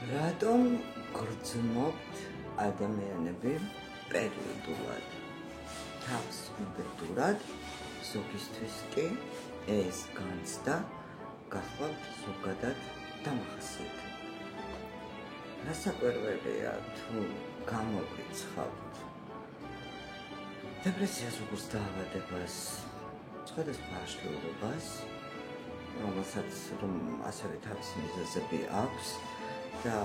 რატომ გრძნობთ ადამიანები პერიოდულად თავს უბედურად, ზოგისთვის კი ეს განცდა გახლავთ ზოგადად დამახასიათებელი. რასაკვირველია თუ გამოგვიცხავთ დეპრესიას როგორც დაავადებას, სხვადასხვა აშლილობას, რომელსაც ასევე თავისი მიზეზები აქვს და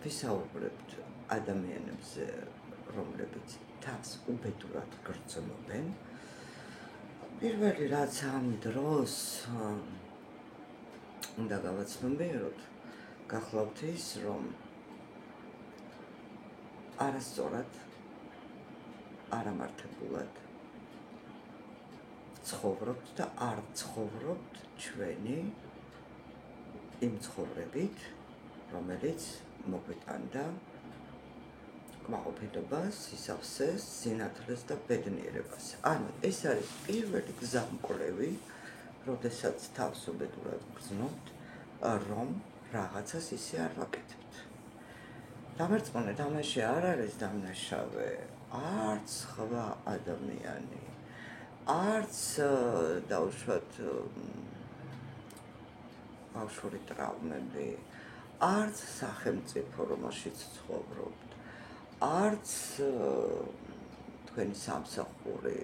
ვისაუბრებთ ადამიანებზე, რომლებიც თავს უბედურად გრძნობენ. პირველი რაც ამ დროს უნდა გავაცნობიეროთ, გახლავთ ის, რომ არასწორად, არამართებულად ცხოვრობთ და არ ცხოვრობთ ჩვენი იმ ცხოვრებით, რომელიც მოგვიტანდა კმაყოფილებას, სისავსეს, სინათლეს და ბედნიერებას. ანუ ეს არის პირველი გზამკვლევი, როდესაც თავს უბედურად გრძნობთ, რომ რაღაცას ისე არ ვაკეთებთ. დამერწმუნეთ, ამაში არ არის დამნაშავე არც სხვა ადამიანი, არც დაუშვათ ბავშვური ტრავმები, არც სახელმწიფო, რომელშიც ცხოვრობთ, არც თქვენი სამსახური,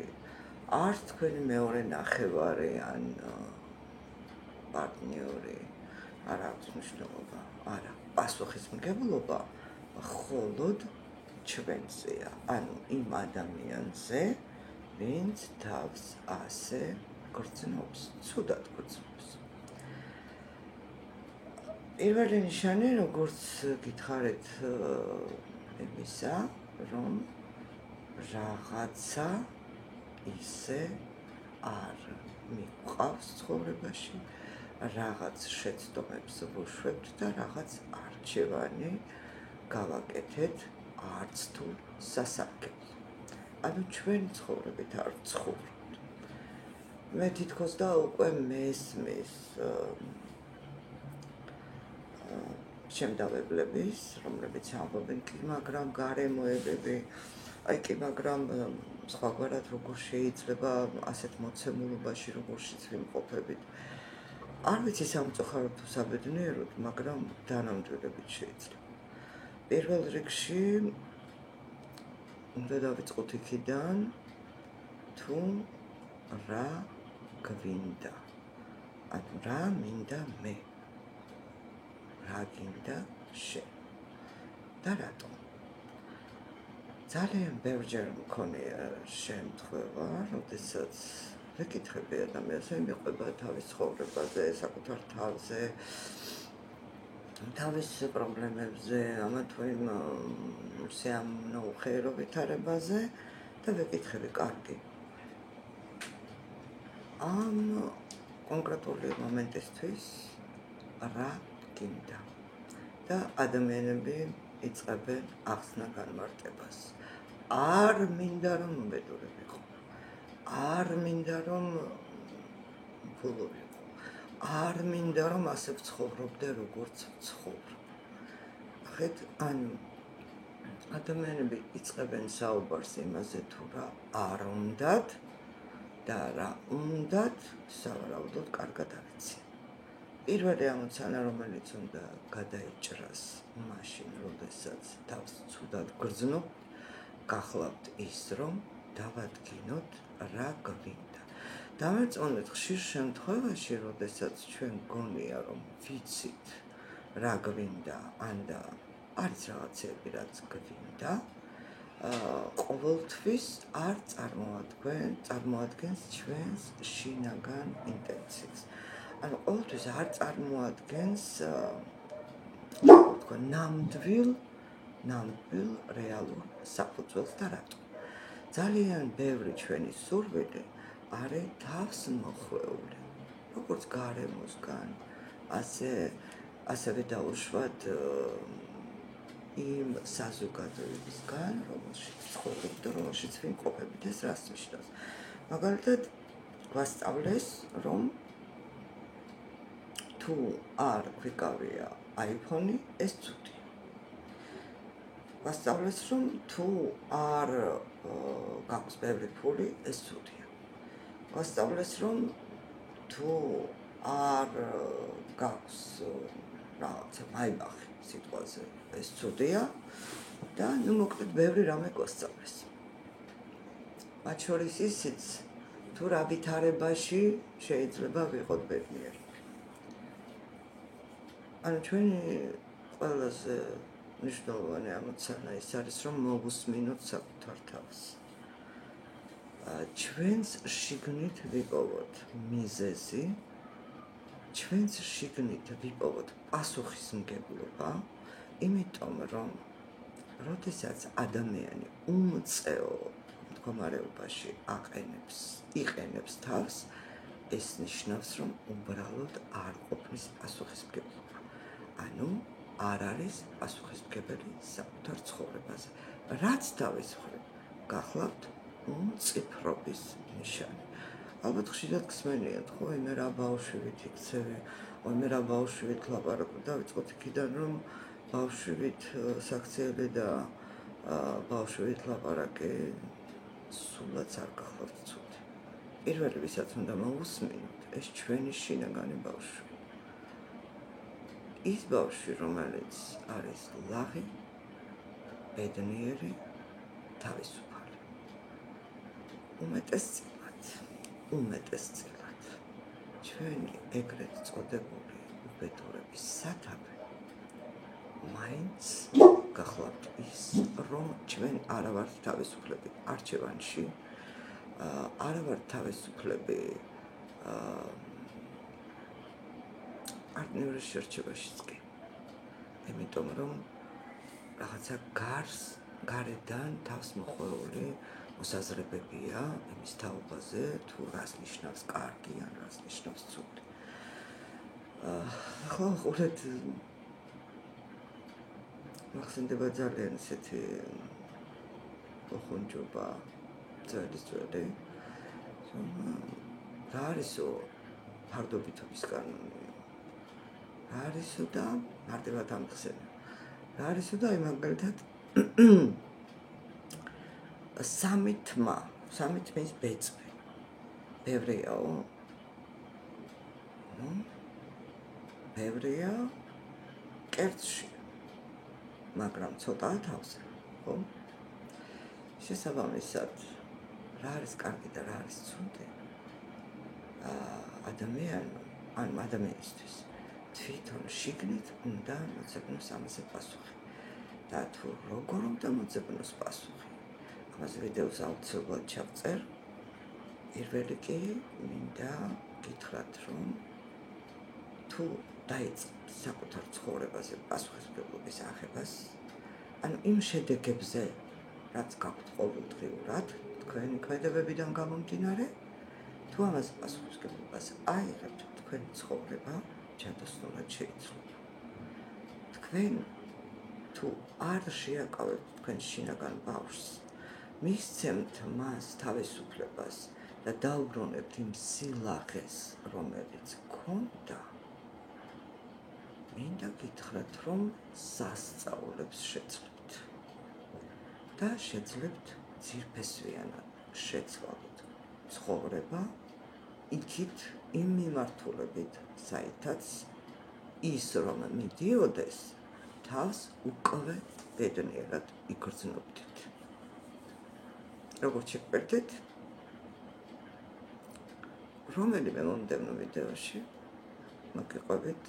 არც თქვენი მეორე ნახევარი ან პარტნიორი, არ აქვს მნიშვნელობა, არა, პასუხისმგებლობა მხოლოდ ჩვენზეა, ანუ იმ ადამიანზე, ვინც თავს ასე გრძნობს, ცუდად გრძნობს. პირველი ნიშანი, როგორც გითხარით, იმისა, რომ რაღაცა ისე არ მიყვავს ცხოვრებაში, რაღაც შეცდომებს ვუშვებთ და რაღაც არჩევანი გავაკეთეთ არც თუ სასარგებლო. ანუ ჩვენ ცხოვრებით არ ცხოვრობთ. მე თითქოს და უკვე მესმის შემდავებლების, რომლებიც ამბობენ, კი მაგრამ გარემოებები, კი მაგრამ სხვაგვარად როგორ შეიძლება ასეთ მოცემულობაში როგორშიც ვიმყოფებით. არ ვიცი სამწუხაროდ თუ საბედნიეროდ, მაგრამ დანამდვილებით შეიძლება. პირველ რიგში უნდა დავიწყოთ იქიდან, თუ რა გვინდა, ანუ რა მინდა მე, რა გინდა შენ და რატომ. ძალიან ბევრჯერ მქონია შემთხვევა, როდესაც ვეკითხები ადამიანს, მიყვება თავის ცხოვრებაზე, საკუთარ თავზე, თავის პრობლემებზე, ამა თუ იმ სიამოვნო უხეირო ვითარებაზე და ვეკითხები, კარგი. ამ კონკრეტული მომენტისთვის რა გინდა და ადამიანები იწყებენ ახსნა განმარტებას. არ მინდა რომ უბედური ვიყო, არ მინდა რომ ბოლო ვიყო, არ მინდა რომ ასე ვცხოვრობდე როგორც ვცხოვრობ. ხეთ, ანუ ადამიანები იწყებენ საუბარს იმაზე, თუ რა არ უნდათ და რა უნდათ, სავარაუდოდ კარგად არ იციან. პირველი ამოცანა, რომელიც უნდა გადაიჭრას მაშინ, როდესაც თავს ცუდად გრძნობთ, გახლავთ ის, რომ დავადგინოთ რა გვინდა. დამერწმუნეთ, ხშირ შემთხვევაში, როდესაც ჩვენ გონია, რომ ვიცით რა გვინდა, ან და არის რაღაცები, რაც გვინდა, ყოველთვის არ წარმოადგენს ჩვენს შინაგან ინტენციას. ანუ ყოველთვის არ წარმოადგენს ნამდვილ რეალურ საფუძველს და რატო. ძალიან ბევრი ჩვენი სურვილი არის თავს მოხვეული, როგორც გარემოსგან, ასევე დაუშვათ იმ საზოგადოებისგან, რომელშიც ცხოვრობთ და რომელშიც ვიმყოფებით. ეს რას ნიშნავს? მაგალითად, გვასწავლეს, რომ თუ არ გვიკავია iPhone-ი, ეს ცუდია. ვასწავლეს, რომ თუ არ გაქვს ბევრი ფული, ეს ცუდია. ვასწავლეს, რომ თუ არ გაქვს რაღაცა მაიბახი სიტყვაზე, ეს ცუდია და ნუ მოკლედ ბევრი რამე გვასწავლეს. მათ შორის ისიც, თუ რა ვითარებაში შეიძლება ვიყოთ ბედნიერი. ანუ ჩვენი ყველაზე მნიშვნელოვანი ამოცანა ის არის, რომ მოვუსმინოთ საკუთარ თავს. ჩვენს შიგნით ვიპოვოთ მიზეზი, ჩვენს შიგნით ვიპოვოთ პასუხისმგებლობა, იმიტომ რომ როდესაც ადამიანი უმწეო მდგომარეობაში იყენებს თავს, ეს ნიშნავს, რომ უბრალოდ არ ყოფნის პასუხისმგებლობა. ანუ არ არის პასუხისმგებელი საკუთარ ცხოვრებაზე. რაც თავის მხრივ გახლავთ უმწიფრობის ნიშანი. ალბათ ხშირად გსმენიათ, ხო, მე რა ბავშვივით იქცევი, მე რა ბავშვივით ლაპარაკობ, დავიწყოთ იქიდან, რომ ბავშვივით საქციელი და ბავშვივით ლაპარაკი სულაც არ გახლავთ ცუდი. პირველი, ვისაც უნდა მოვუსმინოთ, ეს ჩვენი შინაგანი ბავშვი. ის ბავშვი, რომელიც არის ლაღი, ბედნიერი, თავისუფალი. უმეტესწილად ჩვენი ეგრეთ წოდებული უბედურების სათავე მაინც გახლავთ ის, რომ ჩვენ არა ვართ თავისუფლები არჩევანში, არა ვართ თავისუფლები პარტნიორის შერჩევაშიც კი. იმიტომ რომ რაღაცა გარედან თავს მოხვეული მოსაზრებებია იმის თაობაზე, თუ რას ნიშნავს კარგი ან რას ნიშნავს ცუდი. ახლა ვიყურეთ, მახსენდება ძალიან ისეთი ოხონჯობა ძველი, რა არისო ფარდობითობის კანონი, რა არისო და მარტივად ამხსენა. რა არისო და მაგალითად სამი თმის ბეწვი. ბევრიაო? ბევრია კერძში, მაგრამ ცოტაა თავზე, ხო? შესაბამისად, რა არის კარგი და რა არის ცუდი? ადამიანისთვის თვითონ შიგნით უნდა მოძებნოს ამაზე პასუხი. და თუ როგორ უნდა მოძებნოს პასუხი? ამაზე ვიდეოს აუცილებლად ჩავწერ. პირველი კი მინდა გითხრათ, რომ თუ დაიწყებთ საკუთარ ცხოვრებაზე პასუხისმგებლობის აღებას, ანუ იმ შედეგებზე, რაც გაქვთ ყოველდღიურად, თქვენი ქმედებებიდან გამომდინარე, თუ ამაზე პასუხისმგებლობას აიღებთ, თქვენი ცხოვრება ჯადოსნურად შეიცვლება. თქვენ თუ არ შეაკავებთ თქვენ შინაგან ბავშვს, მისცემთ მას თავისუფლებას და დაუბრუნებთ იმ სილაღეს, რომელიც გქონდა, მინდა გითხრათ, რომ სასწაულებს შეძლებთ და შეძლებთ ძირფესვიანად შეცვალოთ ცხოვრება იქით იმ მიმართულებით, საითაც ის რომ მიდიოდეს, თავს უკვე ბედნიერად იგრძნობდით. როგორც შეგვერთეთ, რომელიმე მომდევნო ვიდეოში მოგიყვებით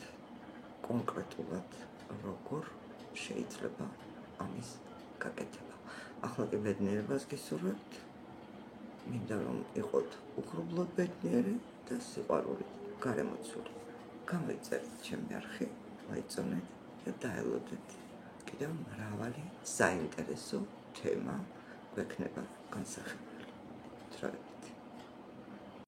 კონკრეტულად, როგორ შეიძლება ამის გაკეთება. ახლა კი ბედნიერებას გისურვებთ, მინდა რომ იყოთ უხრублოდ ბედნიერი და სიყვარული გარემოცული. გამოიწერეთ ჩემი არხი, მოიწონეთ და დაელოდეთ. კიდევ მრავალი საინტერესო თემა გვექნება განსახილველი.